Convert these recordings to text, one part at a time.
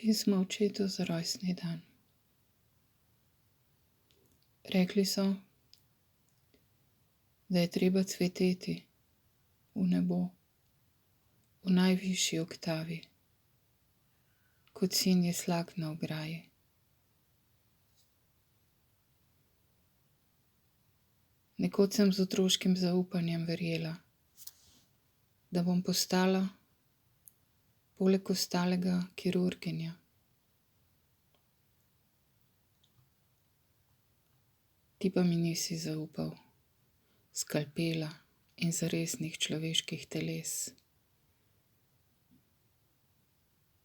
Pismo očetu za rojstni dan. Rekli so, da je treba cveteti v nebo, v najvišji oktavi, kot sinji slak na ograji. Nekoč sem z otroškim zaupanjem verjela, da bom postala poleg ostalega kirurginja. Ti pa mi nisi zaupal skalpela in zaresnih človeških teles.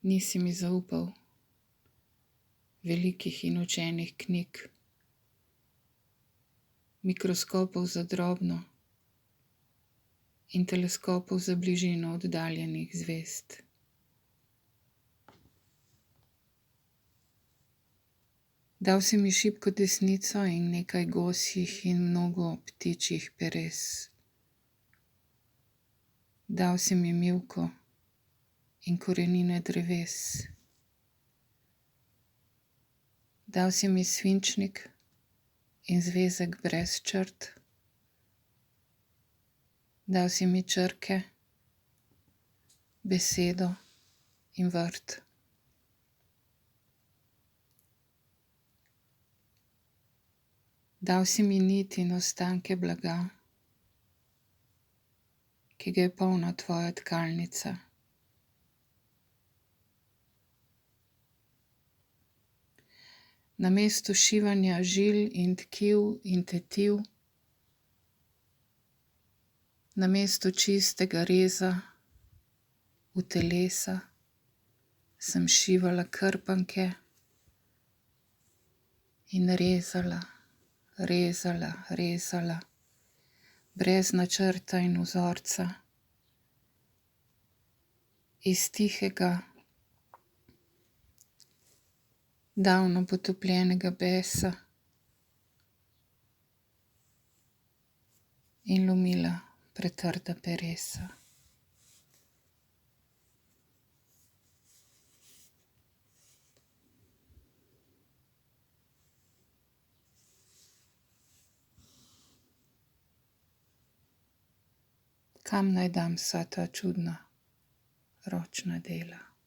Nisi mi zaupal velikih in učenih knjig, mikroskopov za drobno in teleskopov za bližino oddaljenih zvezd. Dal si mi šibko desnico in nekaj gosjih in mnogo ptičjih peres. Dal si mi mivko in korenine dreves. Dal si mi svinčnik in zvezek brez črt. Dal si mi črke, besedo in vrt. Dal si mi nit in ostanke blaga, ki ga je polna tvoja tkalnica. Namesto šivanja žil in tkiv in tetiv, namesto čistega reza v telesa, sem šivala krpanke in rezala, brez načrta in vzorca, iz tihega, davno potopljenega besa in lomila pretrda peresa. Kam naj dam vsa ta čudna ročna dela?